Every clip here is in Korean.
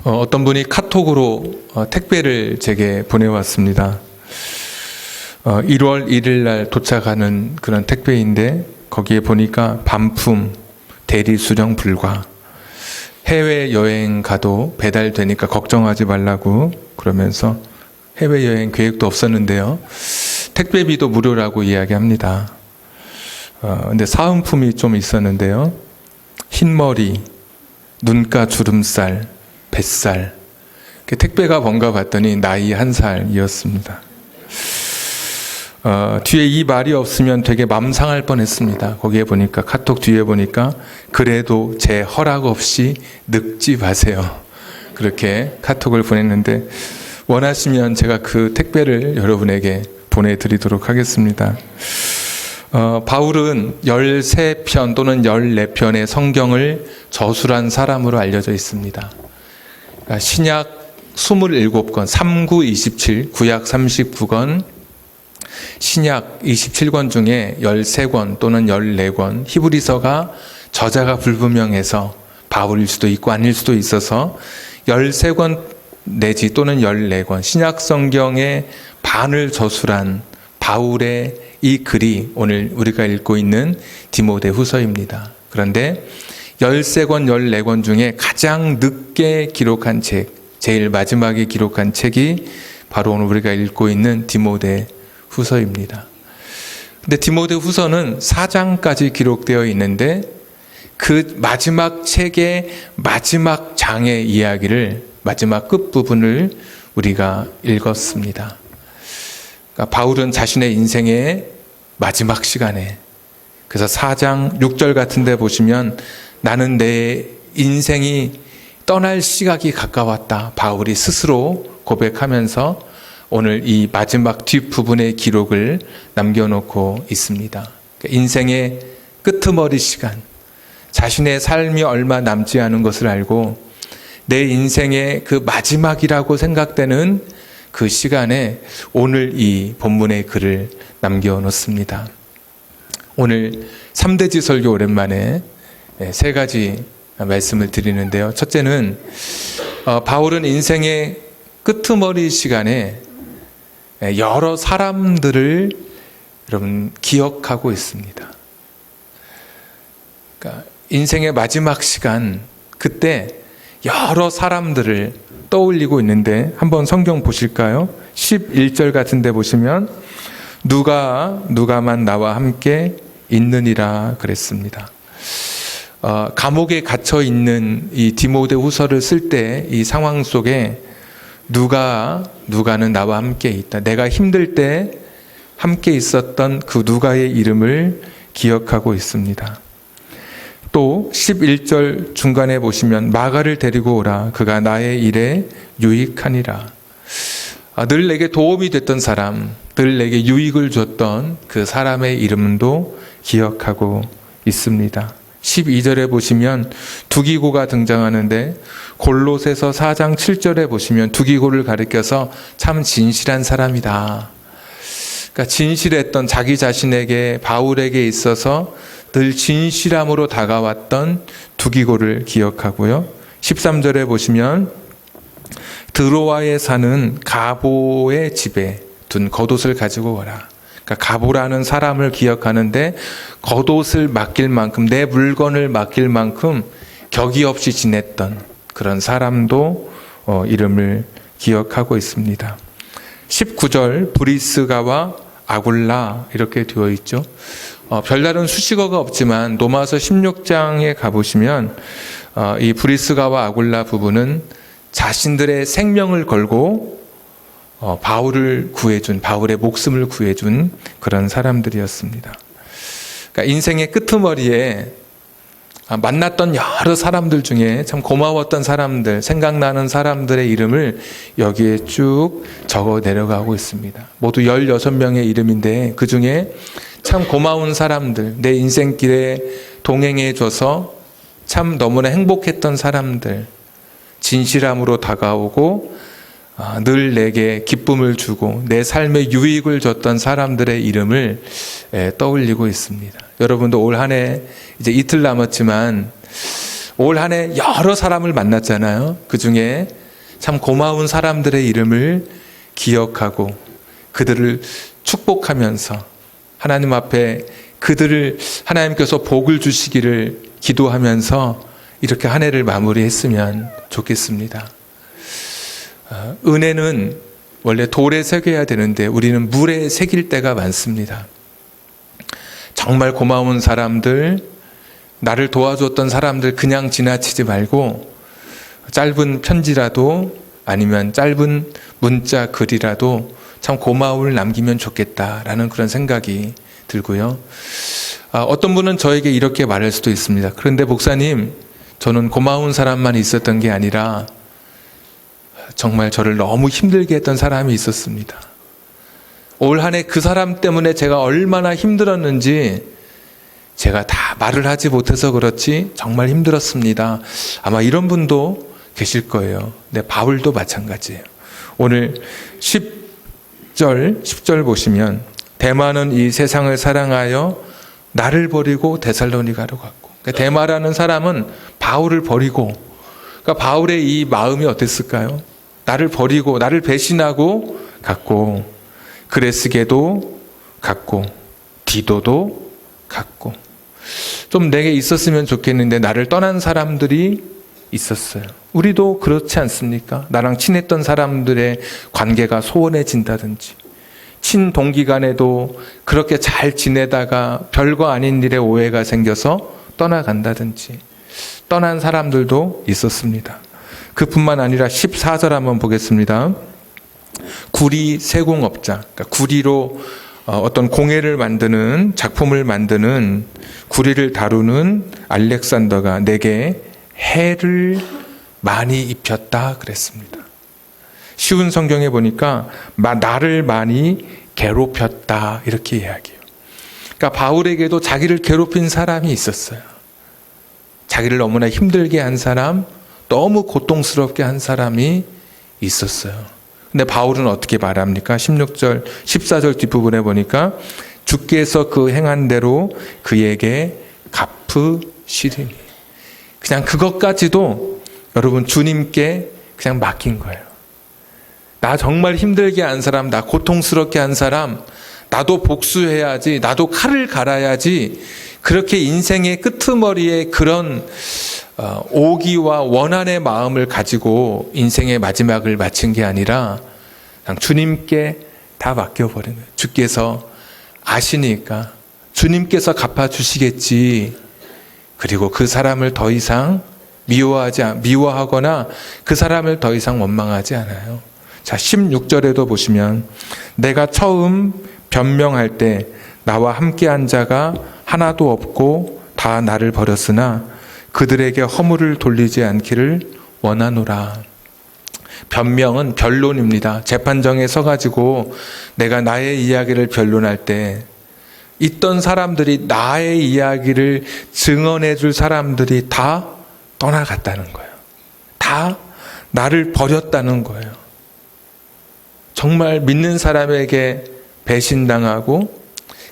어떤 분이 카톡으로 택배를 제게 보내왔습니다. 1월 1일 날 도착하는 그런 택배인데 거기에 보니까 반품, 대리 수령 불가, 해외여행 가도 배달되니까 걱정하지 말라고 그러면서 해외여행 계획도 없었는데요. 택배비도 무료라고 이야기합니다. 근데 사은품이 좀 있었는데요. 흰머리, 눈가 주름살, 뱃살. 택배가 뭔가 봤더니 나이 1살이었습니다. 뒤에 이 말이 없으면 되게 맘 상할 뻔했습니다. 거기에 보니까 카톡 뒤에 보니까 그래도 제 허락 없이 늙지 마세요. 그렇게 카톡을 보냈는데 원하시면 제가 그 택배를 여러분에게 보내드리도록 하겠습니다. 바울은 13편 또는 14편의 성경을 저술한 사람으로 알려져 있습니다. 신약 27권, 3927, 구약 39권, 신약 27권 중에 13권 또는 14권, 히브리서가 저자가 불분명해서 바울일 수도 있고 아닐 수도 있어서 13권 내지 또는 14권, 신약 성경의 반을 저술한 바울의 이 글이 오늘 우리가 읽고 있는 디모데 후서입니다. 그런데 13권, 14권 중에 가장 늦게 기록한 책, 제일 마지막에 기록한 책이 바로 오늘 우리가 읽고 있는 디모데 후서입니다. 근데 디모데 후서는 4장까지 기록되어 있는데 그 마지막 책의 마지막 장의 이야기를, 마지막 끝부분을 우리가 읽었습니다. 그러니까 바울은 자신의 인생의 마지막 시간에, 그래서 4장 6절 같은 데 보시면 나는 내 인생이 떠날 시각이 가까웠다. 바울이 스스로 고백하면서 오늘 이 마지막 뒷부분의 기록을 남겨놓고 있습니다. 인생의 끄트머리 시간, 자신의 삶이 얼마 남지 않은 것을 알고 내 인생의 그 마지막이라고 생각되는 그 시간에 오늘 이 본문의 글을 남겨놓습니다. 오늘 3대지 설교 오랜만에 3가지 말씀을 드리는데요. 첫째는 바울은 인생의 끄트머리 시간에 여러 사람들을 여러분 기억하고 있습니다. 그러니까 인생의 마지막 시간, 그때 여러 사람들을 떠올리고 있는데 한번 성경 보실까요? 11절 같은 데 보시면 누가만 나와 함께 있느니라 그랬습니다. 감옥에 갇혀 있는 이 디모데 후서를 쓸 때 이 상황 속에 누가는 나와 함께 있다. 내가 힘들 때 함께 있었던 그 누가의 이름을 기억하고 있습니다. 또 11절 중간에 보시면 마가를 데리고 오라. 그가 나의 일에 유익하니라. 늘 내게 도움이 됐던 사람, 늘 내게 유익을 줬던 그 사람의 이름도 기억하고 있습니다. 12절에 보시면 두기고가 등장하는데 골로새서 4장 7절에 보시면 두기고를 가리켜서 참 진실한 사람이다. 그러니까 진실했던, 자기 자신에게, 바울에게 있어서 늘 진실함으로 다가왔던 두기고를 기억하고요. 13절에 보시면 드로아에 사는 가보의 집에 둔 겉옷을 가지고 와라. 그러니까 가보라는 사람을 기억하는데 겉옷을 맡길 만큼, 내 물건을 맡길 만큼 격이 없이 지냈던 그런 사람도 이름을 기억하고 있습니다. 19절 브리스가와 아굴라 이렇게 되어 있죠. 별다른 수식어가 없지만 로마서 16장에 가보시면 이 브리스가와 아굴라 부부는 자신들의 생명을 걸고 바울을 구해준, 바울의 목숨을 구해준 그런 사람들이었습니다. 그러니까 인생의 끄트머리에 만났던 여러 사람들 중에 참 고마웠던 사람들, 생각나는 사람들의 이름을 여기에 쭉 적어 내려가고 있습니다. 모두 16명의 이름인데 그 중에 참 고마운 사람들, 내 인생길에 동행해줘서 참 너무나 행복했던 사람들, 진실함으로 다가오고 늘 내게 기쁨을 주고 내 삶에 유익을 줬던 사람들의 이름을 떠올리고 있습니다. 여러분도 올 한 해 이제 이틀 남았지만 올 한 해 여러 사람을 만났잖아요. 그 중에 참 고마운 사람들의 이름을 기억하고 그들을 축복하면서 하나님 앞에 그들을 하나님께서 복을 주시기를 기도하면서 이렇게 한 해를 마무리했으면 좋겠습니다. 은혜는 원래 돌에 새겨야 되는데 우리는 물에 새길 때가 많습니다. 정말 고마운 사람들, 나를 도와줬던 사람들 그냥 지나치지 말고 짧은 편지라도 아니면 짧은 문자 글이라도 참 고마움을 남기면 좋겠다라는 그런 생각이 들고요. 어떤 분은 저에게 이렇게 말할 수도 있습니다. 그런데 목사님, 저는 고마운 사람만 있었던 게 아니라 정말 저를 너무 힘들게 했던 사람이 있었습니다. 올 한 해 그 사람 때문에 제가 얼마나 힘들었는지 제가 다 말을 하지 못해서 그렇지 정말 힘들었습니다. 아마 이런 분도 계실 거예요. 네, 바울도 마찬가지예요. 오늘 10절 보시면 데마는 이 세상을 사랑하여 나를 버리고 데살로니가로 갔고, 그러니까 데마라는 사람은 바울을 버리고, 그러니까 바울의 이 마음이 어땠을까요? 나를 버리고 나를 배신하고 갔고, 그레스게도 갔고, 디도도 갔고, 좀 내게 있었으면 좋겠는데 나를 떠난 사람들이 있었어요. 우리도 그렇지 않습니까? 나랑 친했던 사람들의 관계가 소원해진다든지, 친동기 간에도 그렇게 잘 지내다가 별거 아닌 일에 오해가 생겨서 떠나간다든지, 떠난 사람들도 있었습니다. 그뿐만 아니라 14절 한번 보겠습니다. 구리 세공업자, 그러니까 구리로 어떤 공예를 만드는, 작품을 만드는, 구리를 다루는 알렉산더가 내게 해를 많이 입혔다 그랬습니다. 쉬운 성경에 보니까 나를 많이 괴롭혔다 이렇게 이야기해요. 그러니까 바울에게도 자기를 괴롭힌 사람이 있었어요. 자기를 너무나 힘들게 한 사람, 너무 고통스럽게 한 사람이 있었어요. 근데 바울은 어떻게 말합니까? 16절, 14절 뒷부분에 보니까 주께서 그 행한 대로 그에게 갚으시리니. 그냥 그것까지도 여러분 주님께 그냥 맡긴 거예요. 나 정말 힘들게 한 사람, 나 고통스럽게 한 사람, 나도 복수해야지, 나도 칼을 갈아야지, 그렇게 인생의 끄트머리에 그런 오기와 원한의 마음을 가지고 인생의 마지막을 마친 게 아니라 그냥 주님께 다 맡겨버리는 거예요. 주께서 아시니까 주님께서 갚아주시겠지. 그리고 그 사람을 더 이상 미워하거나 그 사람을 더 이상 원망하지 않아요. 자, 16절에도 보시면 내가 처음 변명할 때 나와 함께한 자가 하나도 없고 다 나를 버렸으나 그들에게 허물을 돌리지 않기를 원하노라. 변명은 변론입니다. 재판정에 서가지고 내가 나의 이야기를 변론할 때 있던 사람들이, 나의 이야기를 증언해 줄 사람들이 다 떠나갔다는 거예요. 다 나를 버렸다는 거예요. 정말 믿는 사람에게 배신당하고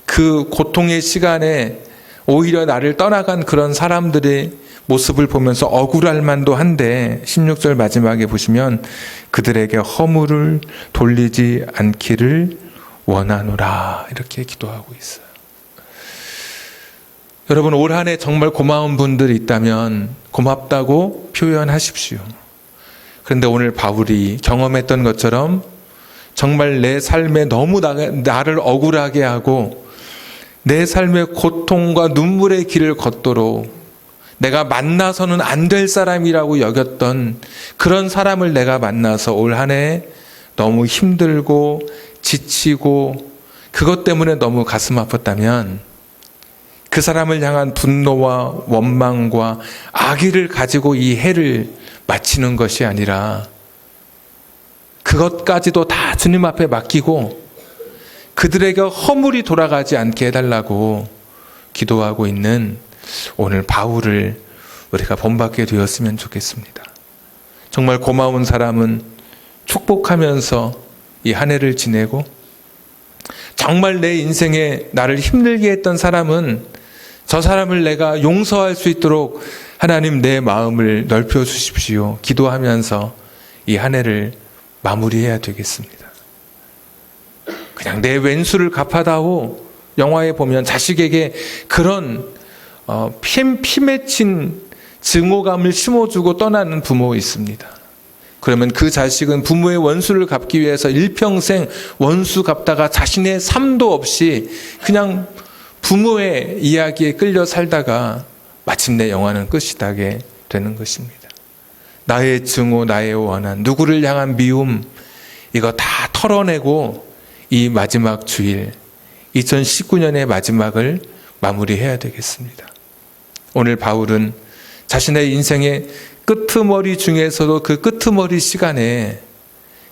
그 고통의 시간에 오히려 나를 떠나간 그런 사람들의 모습을 보면서 억울할 만도 한데 16절 마지막에 보시면 그들에게 허물을 돌리지 않기를 원하노라 이렇게 기도하고 있어요. 여러분, 올 한 해 정말 고마운 분들이 있다면 고맙다고 표현하십시오. 그런데 오늘 바울이 경험했던 것처럼 정말 내 삶에 너무 나를 억울하게 하고 내 삶의 고통과 눈물의 길을 걷도록 내가 만나서는 안 될 사람이라고 여겼던 그런 사람을 내가 만나서 올 한 해 너무 힘들고 지치고 그것 때문에 너무 가슴 아팠다면 그 사람을 향한 분노와 원망과 악의를 가지고 이 해를 마치는 것이 아니라 그것까지도 다 주님 앞에 맡기고 그들에게 허물이 돌아가지 않게 해달라고 기도하고 있는 오늘 바울을 우리가 본받게 되었으면 좋겠습니다. 정말 고마운 사람은 축복하면서 이 한 해를 지내고, 정말 내 인생에 나를 힘들게 했던 사람은 저 사람을 내가 용서할 수 있도록 하나님 내 마음을 넓혀 주십시오. 기도하면서 이 한 해를 마무리해야 되겠습니다. 그냥 내 왼수를 갚아다오. 영화에 보면 자식에게 그런 피 맺힌 증오감을 심어주고 떠나는 부모 있습니다. 그러면 그 자식은 부모의 원수를 갚기 위해서 일평생 원수 갚다가 자신의 삶도 없이 그냥 부모의 이야기에 끌려 살다가 마침내 영화는 끝이 나게 되는 것입니다. 나의 증오, 나의 원한, 누구를 향한 미움, 이거 다 털어내고 이 마지막 주일, 2019년의 마지막을 마무리해야 되겠습니다. 오늘 바울은 자신의 인생의 끄트머리 중에서도 그 끄트머리 시간에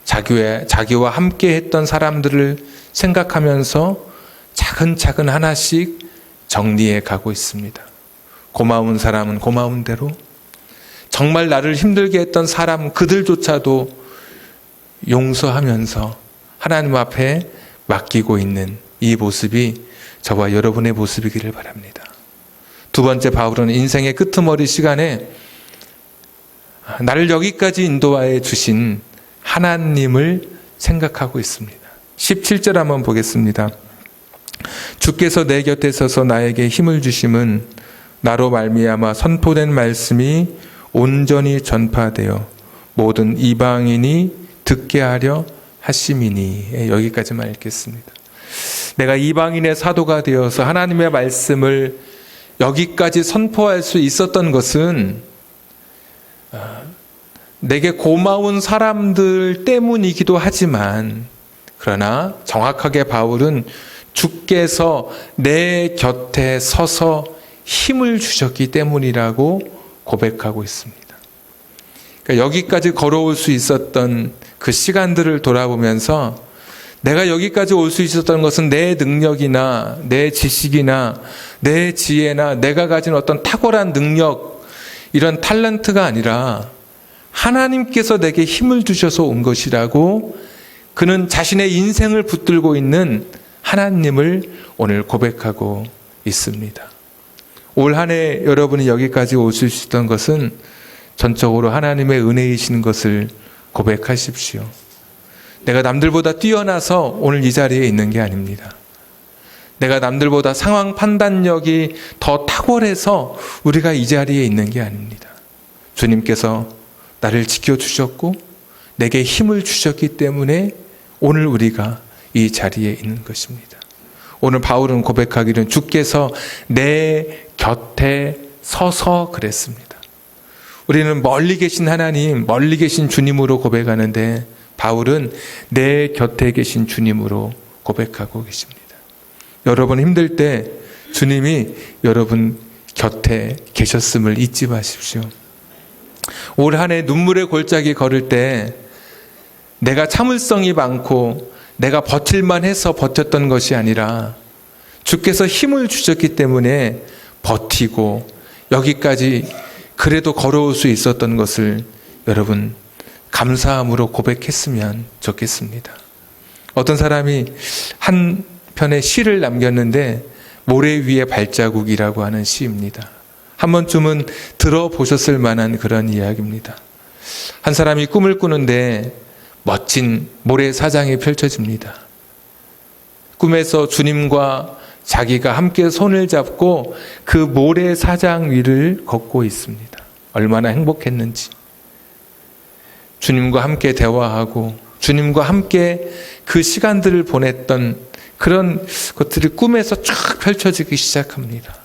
자기와 함께 했던 사람들을 생각하면서 차근차근 하나씩 정리해 가고 있습니다. 고마운 사람은 고마운 대로, 정말 나를 힘들게 했던 사람 그들조차도 용서하면서 하나님 앞에 맡기고 있는 이 모습이 저와 여러분의 모습이기를 바랍니다. 두 번째, 바울은 인생의 끄트머리 시간에 나를 여기까지 인도하여 주신 하나님을 생각하고 있습니다. 17절 한번 보겠습니다. 주께서 내 곁에 서서 나에게 힘을 주심은 나로 말미암아 선포된 말씀이 온전히 전파되어 모든 이방인이 듣게 하려 하심이니. 여기까지만 읽겠습니다. 내가 이방인의 사도가 되어서 하나님의 말씀을 여기까지 선포할 수 있었던 것은 내게 고마운 사람들 때문이기도 하지만, 그러나 정확하게 바울은 주께서 내 곁에 서서 힘을 주셨기 때문이라고 고백하고 있습니다. 그러니까 여기까지 걸어올 수 있었던 그 시간들을 돌아보면서 내가 여기까지 올 수 있었던 것은 내 능력이나 내 지식이나 내 지혜나 내가 가진 어떤 탁월한 능력, 이런 탤런트가 아니라 하나님께서 내게 힘을 주셔서 온 것이라고 그는 자신의 인생을 붙들고 있는 하나님을 오늘 고백하고 있습니다. 올 한 해 여러분이 여기까지 오실 수 있던 것은 전적으로 하나님의 은혜이신 것을 고백하십시오. 내가 남들보다 뛰어나서 오늘 이 자리에 있는 게 아닙니다. 내가 남들보다 상황 판단력이 더 탁월해서 우리가 이 자리에 있는 게 아닙니다. 주님께서 나를 지켜주셨고 내게 힘을 주셨기 때문에 오늘 우리가 이 자리에 있는 것입니다. 오늘 바울은 고백하기를 주께서 내 곁에 서서 그랬습니다. 우리는 멀리 계신 하나님, 멀리 계신 주님으로 고백하는데 바울은 내 곁에 계신 주님으로 고백하고 계십니다. 여러분 힘들 때 주님이 여러분 곁에 계셨음을 잊지 마십시오. 올 한 해 눈물의 골짜기 걸을 때 내가 참을성이 많고 내가 버틸만 해서 버텼던 것이 아니라 주께서 힘을 주셨기 때문에 버티고 여기까지 그래도 걸어올 수 있었던 것을 여러분 감사함으로 고백했으면 좋겠습니다. 어떤 사람이 한 편의 시를 남겼는데 모래 위의 발자국이라고 하는 시입니다. 한 번쯤은 들어보셨을 만한 그런 이야기입니다. 한 사람이 꿈을 꾸는데 멋진 모래사장이 펼쳐집니다. 꿈에서 주님과 자기가 함께 손을 잡고 그 모래사장 위를 걷고 있습니다. 얼마나 행복했는지. 주님과 함께 대화하고 주님과 함께 그 시간들을 보냈던 그런 것들이 꿈에서 쫙 펼쳐지기 시작합니다.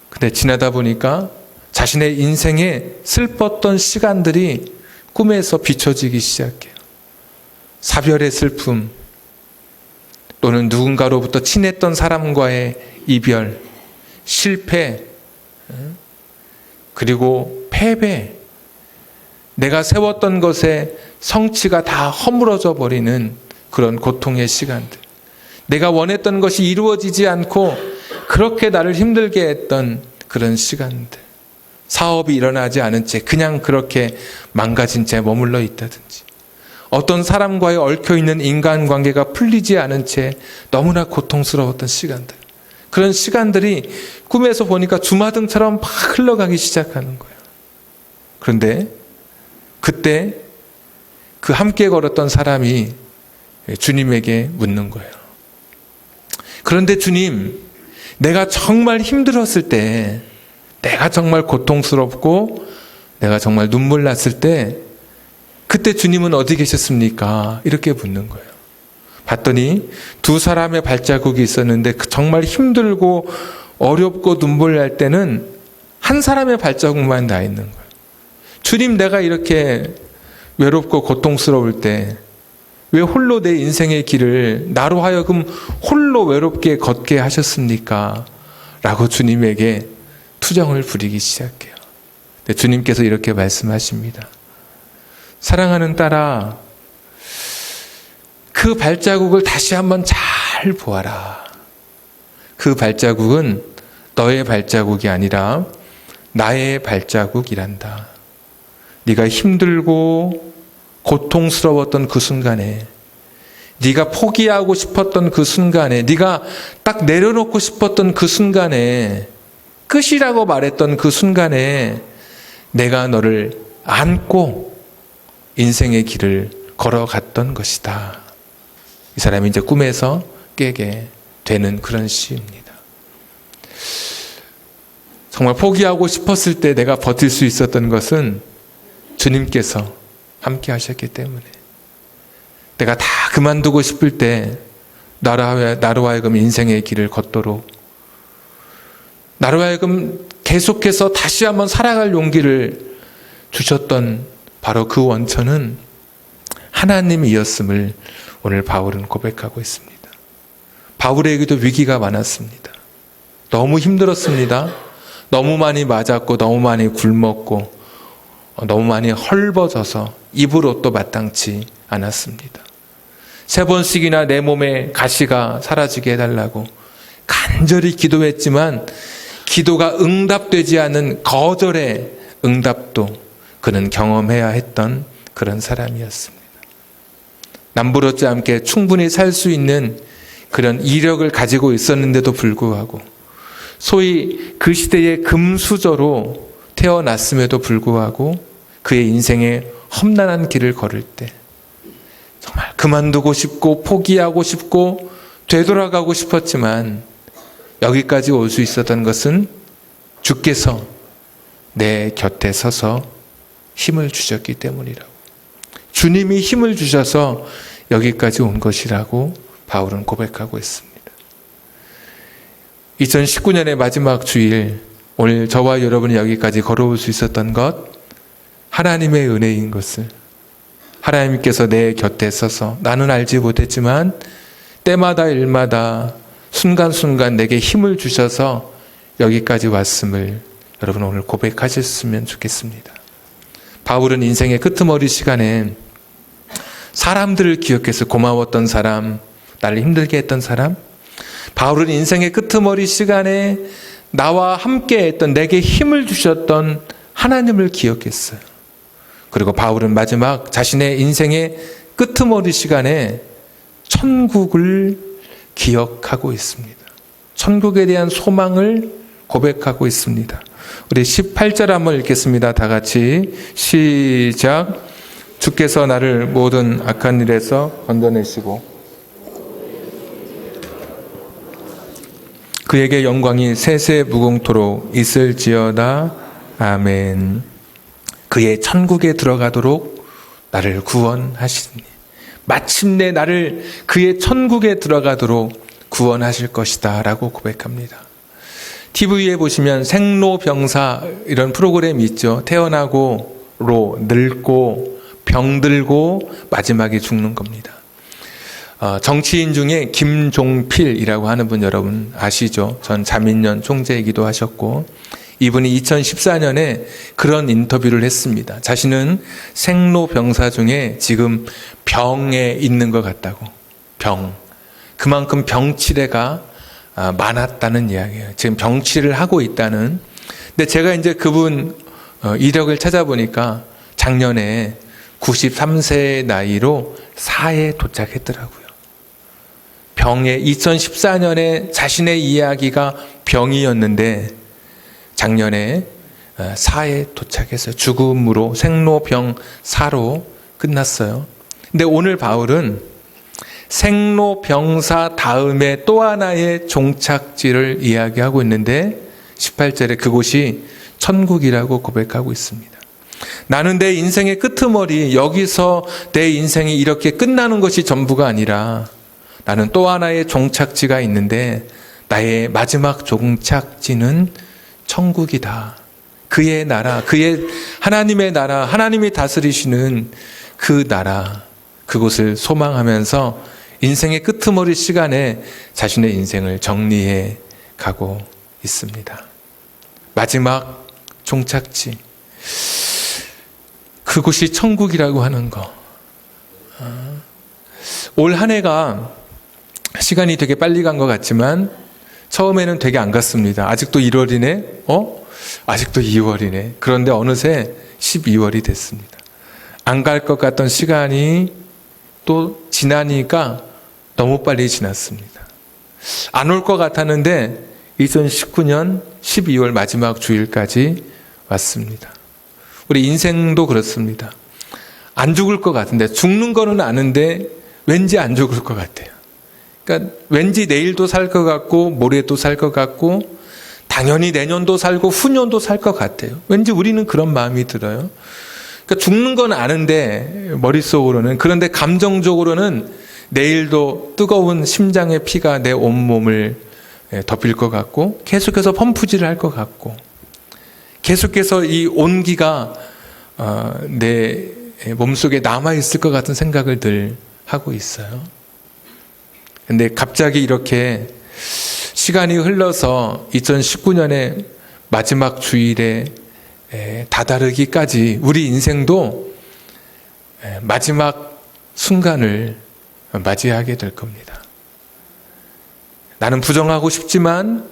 근데 지나다 보니까 자신의 인생에 슬펐던 시간들이 꿈에서 비춰지기 시작해요. 사별의 슬픔, 또는 누군가로부터 친했던 사람과의 이별, 실패, 그리고 패배, 내가 세웠던 것에 성취가 다 허물어져 버리는 그런 고통의 시간들, 내가 원했던 것이 이루어지지 않고 그렇게 나를 힘들게 했던 그런 시간들, 사업이 일어나지 않은 채 그냥 그렇게 망가진 채 머물러 있다든지, 어떤 사람과의 얽혀있는 인간관계가 풀리지 않은 채 너무나 고통스러웠던 시간들, 그런 시간들이 꿈에서 보니까 주마등처럼 막 흘러가기 시작하는 거예요. 그런데 그때 그 함께 걸었던 사람이 주님에게 묻는 거예요. 그런데 주님, 내가 정말 힘들었을 때, 내가 정말 고통스럽고 내가 정말 눈물 났을 때 그때 주님은 어디 계셨습니까? 이렇게 묻는 거예요. 봤더니 두 사람의 발자국이 있었는데 정말 힘들고 어렵고 눈물 날 때는 한 사람의 발자국만 나 있는 거예요. 주님, 내가 이렇게 외롭고 고통스러울 때 왜 홀로 내 인생의 길을 나로 하여금 홀로 외롭게 걷게 하셨습니까? 라고 주님에게 투정을 부리기 시작해요. 근데 주님께서 이렇게 말씀하십니다. 사랑하는 딸아, 그 발자국을 다시 한번 잘 보아라. 그 발자국은 너의 발자국이 아니라 나의 발자국이란다. 네가 힘들고 고통스러웠던 그 순간에, 네가 포기하고 싶었던 그 순간에, 네가 딱 내려놓고 싶었던 그 순간에, 끝이라고 말했던 그 순간에 내가 너를 안고 인생의 길을 걸어갔던 것이다. 이 사람이 이제 꿈에서 깨게 되는 그런 시입니다. 정말 포기하고 싶었을 때 내가 버틸 수 있었던 것은 주님께서 함께 하셨기 때문에, 내가 다 그만두고 싶을 때 나로 하여금 인생의 길을 걷도록, 나로 하여금 계속해서 다시 한번 살아갈 용기를 주셨던 바로 그 원천은 하나님이었음을 오늘 바울은 고백하고 있습니다. 바울에게도 위기가 많았습니다. 너무 힘들었습니다. 너무 많이 맞았고 너무 많이 굶었고 너무 많이 헐벗어서 입을 옷도 마땅치 않았습니다. 3번씩이나 내 몸에 가시가 사라지게 해달라고 간절히 기도했지만 기도가 응답되지 않은 거절의 응답도 그는 경험해야 했던 그런 사람이었습니다. 남부럽지 않게 충분히 살 수 있는 그런 이력을 가지고 있었는데도 불구하고, 소위 그 시대의 금수저로 태어났음에도 불구하고 그의 인생의 험난한 길을 걸을 때 정말 그만두고 싶고 포기하고 싶고 되돌아가고 싶었지만 여기까지 올 수 있었던 것은 주께서 내 곁에 서서 힘을 주셨기 때문이라고, 주님이 힘을 주셔서 여기까지 온 것이라고 바울은 고백하고 있습니다. 2019년의 마지막 주일, 오늘 저와 여러분이 여기까지 걸어올 수 있었던 것, 하나님의 은혜인 것을, 하나님께서 내 곁에 서서 나는 알지 못했지만 때마다 일마다 순간순간 내게 힘을 주셔서 여기까지 왔음을 여러분 오늘 고백하셨으면 좋겠습니다. 바울은 인생의 끄트머리 시간에 사람들을 기억해서 고마웠던 사람, 나를 힘들게 했던 사람, 바울은 인생의 끄트머리 시간에 나와 함께 했던, 내게 힘을 주셨던 하나님을 기억했어요. 그리고 바울은 마지막 자신의 인생의 끄트머리 시간에 천국을 기억하고 있습니다. 천국에 대한 소망을 고백하고 있습니다. 우리 18절 한번 읽겠습니다. 다 같이 시작. 주께서 나를 모든 악한 일에서 건져내시고 그에게 영광이 세세 무궁토록 있을지어다. 아멘. 그의 천국에 들어가도록 나를 구원하시니, 마침내 나를 그의 천국에 들어가도록 구원하실 것이다 라고 고백합니다. TV에 보시면 생로병사 이런 프로그램이 있죠. 태어나고 늙고 병들고 마지막에 죽는 겁니다. 정치인 중에 김종필이라고 하는 분 여러분 아시죠? 전 자민련 총재이기도 하셨고, 이분이 2014년에 그런 인터뷰를 했습니다. 자신은 생로병사 중에 지금 병에 있는 것 같다고. 그만큼 병치레가 많았다는 이야기예요. 지금 병치를 하고 있다는. 근데 제가 이제 그분 이력을 찾아보니까 작년에 93세의 나이로 사해에 도착했더라고요. 병에 2014년에 자신의 이야기가 병이었는데 작년에 사에 도착해서 죽음으로 생로병사로 끝났어요. 근데 오늘 바울은 생로병사 다음에 또 하나의 종착지를 이야기하고 있는데 18절에 그곳이 천국이라고 고백하고 있습니다. 나는 내 인생의 끄트머리, 여기서 내 인생이 이렇게 끝나는 것이 전부가 아니라 나는 또 하나의 종착지가 있는데 나의 마지막 종착지는 천국이다. 그의 나라, 그의 하나님의 나라, 하나님이 다스리시는 그 나라, 그곳을 소망하면서 인생의 끄트머리 시간에 자신의 인생을 정리해 가고 있습니다. 마지막 종착지, 그곳이 천국이라고 하는 거. 올 한 해가 시간이 되게 빨리 간 것 같지만 처음에는 되게 안 갔습니다. 아직도 1월이네? 아직도 2월이네. 그런데 어느새 12월이 됐습니다. 안 갈 것 같던 시간이 또 지나니까 너무 빨리 지났습니다. 안 올 것 같았는데 2019년 12월 마지막 주일까지 왔습니다. 우리 인생도 그렇습니다. 안 죽을 것 같은데, 죽는 거는 아는데 왠지 안 죽을 것 같아요. 그러니까 왠지 내일도 살 것 같고 모레도 살 것 같고 당연히 내년도 살고 후년도 살 것 같아요. 왠지 우리는 그런 마음이 들어요. 그러니까 죽는 건 아는데 머릿속으로는, 그런데 감정적으로는 내일도 뜨거운 심장의 피가 내 온몸을 덮일 것 같고 계속해서 펌프질을 할 것 같고 계속해서 이 온기가 내 몸속에 남아있을 것 같은 생각을 늘 하고 있어요. 근데 갑자기 이렇게 시간이 흘러서 2019년의 마지막 주일에 다다르기까지 우리 인생도 마지막 순간을 맞이하게 될 겁니다. 나는 부정하고 싶지만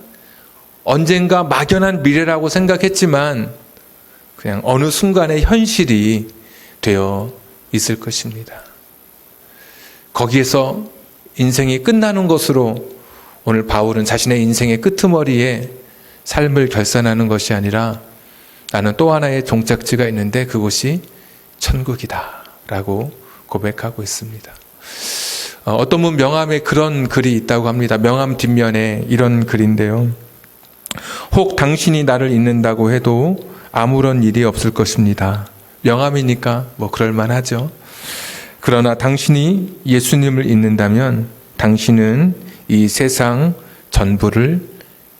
언젠가 막연한 미래라고 생각했지만 그냥 어느 순간에 현실이 되어 있을 것입니다. 거기에서 인생이 끝나는 것으로 오늘 바울은 자신의 인생의 끄트머리에 삶을 결산하는 것이 아니라 나는 또 하나의 종착지가 있는데 그곳이 천국이다 라고 고백하고 있습니다. 어떤 분 명함에 그런 글이 있다고 합니다. 명함 뒷면에 이런 글인데요. 혹 당신이 나를 잊는다고 해도 아무런 일이 없을 것입니다. 명함이니까 뭐 그럴만하죠. 그러나 당신이 예수님을 잊는다면 당신은 이 세상 전부를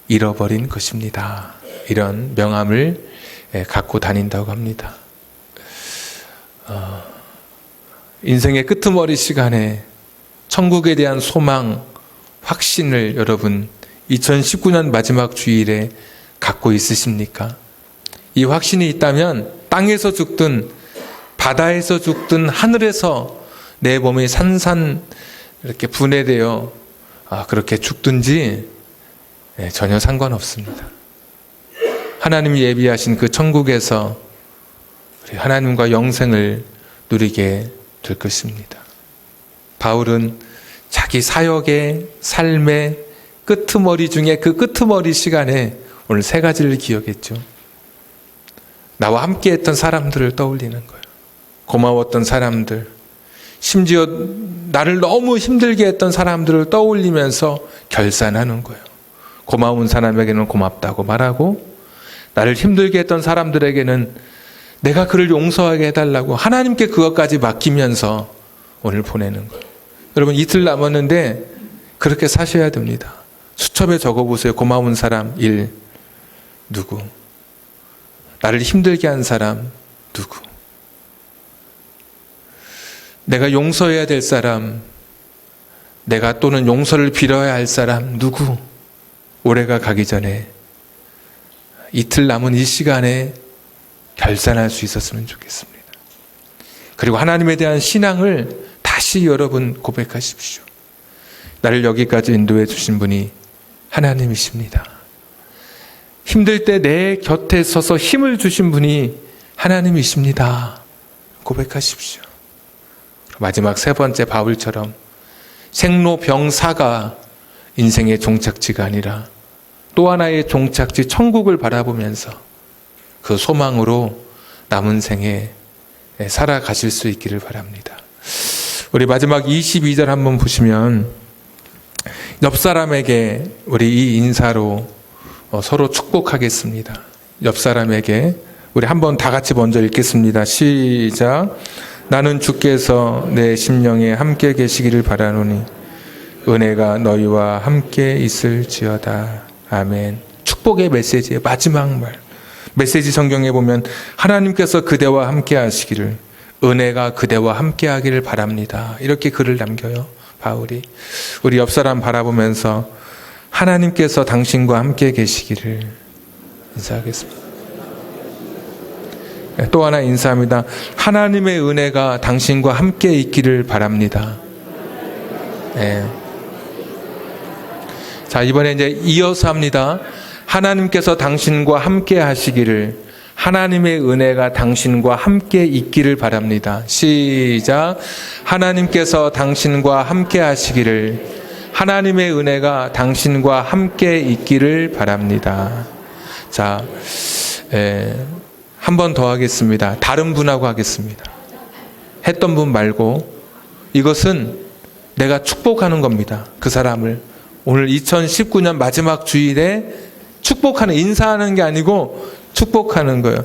잃어버린 것입니다. 이런 명함을 갖고 다닌다고 합니다. 인생의 끄트머리 시간에 천국에 대한 소망, 확신을 여러분 2019년 마지막 주일에 갖고 있으십니까? 이 확신이 있다면 땅에서 죽든 바다에서 죽든 하늘에서 내 몸이 산산 이렇게 분해되어 그렇게 죽든지 전혀 상관없습니다. 하나님이 예비하신 그 천국에서 하나님과 영생을 누리게 될 것입니다. 바울은 자기 사역의 삶의 끄트머리 중에 그 끄트머리 시간에 오늘 세 가지를 기억했죠. 나와 함께 했던 사람들을 떠올리는 거예요. 고마웠던 사람들, 심지어 나를 너무 힘들게 했던 사람들을 떠올리면서 결산하는 거예요. 고마운 사람에게는 고맙다고 말하고 나를 힘들게 했던 사람들에게는 내가 그를 용서하게 해달라고 하나님께 그것까지 맡기면서 오늘 보내는 거예요. 여러분 이틀 남았는데 그렇게 사셔야 됩니다. 수첩에 적어보세요. 고마운 사람 1 누구? 나를 힘들게 한 사람 누구? 내가 용서해야 될 사람, 내가 또는 용서를 빌어야 할 사람 누구? 올해가 가기 전에 이틀 남은 이 시간에 결산할 수 있었으면 좋겠습니다. 그리고 하나님에 대한 신앙을 다시 여러분 고백하십시오. 나를 여기까지 인도해 주신 분이 하나님이십니다. 힘들 때 내 곁에 서서 힘을 주신 분이 하나님이십니다. 고백하십시오. 마지막 세 번째 바울처럼 생로병사가 인생의 종착지가 아니라 또 하나의 종착지 천국을 바라보면서 그 소망으로 남은 생에 살아가실 수 있기를 바랍니다. 우리 마지막 22절 한번 보시면 옆 사람에게 우리 이 인사로 서로 축복하겠습니다. 옆 사람에게 우리 한번 다 같이 먼저 읽겠습니다. 시작. 나는 주께서 내 심령에 함께 계시기를 바라노니 은혜가 너희와 함께 있을지어다. 아멘. 축복의 메시지의 마지막 말. 메시지 성경에 보면 하나님께서 그대와 함께 하시기를, 은혜가 그대와 함께 하기를 바랍니다. 이렇게 글을 남겨요, 바울이. 우리 옆 사람 바라보면서 하나님께서 당신과 함께 계시기를 인사하겠습니다. 또 하나 인사합니다. 하나님의 은혜가 당신과 함께 있기를 바랍니다. 네. 자, 이번에 이제 이어서 합니다. 하나님께서 당신과 함께 하시기를, 하나님의 은혜가 당신과 함께 있기를 바랍니다. 시작. 하나님께서 당신과 함께 하시기를, 하나님의 은혜가 당신과 함께 있기를 바랍니다. 자, 한 번 더 하겠습니다. 다른 분하고 하겠습니다. 했던 분 말고, 이것은 내가 축복하는 겁니다. 그 사람을. 오늘 2019년 마지막 주일에 축복하는, 인사하는 게 아니고 축복하는 거예요.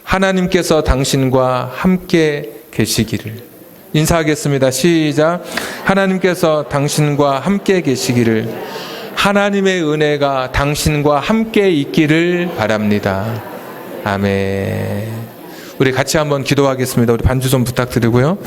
하나님께서 당신과 함께 계시기를. 인사하겠습니다. 시작. 하나님께서 당신과 함께 계시기를, 하나님의 은혜가 당신과 함께 있기를 바랍니다. 아멘. 우리 같이 한번 기도하겠습니다. 우리 반주 좀 부탁드리고요.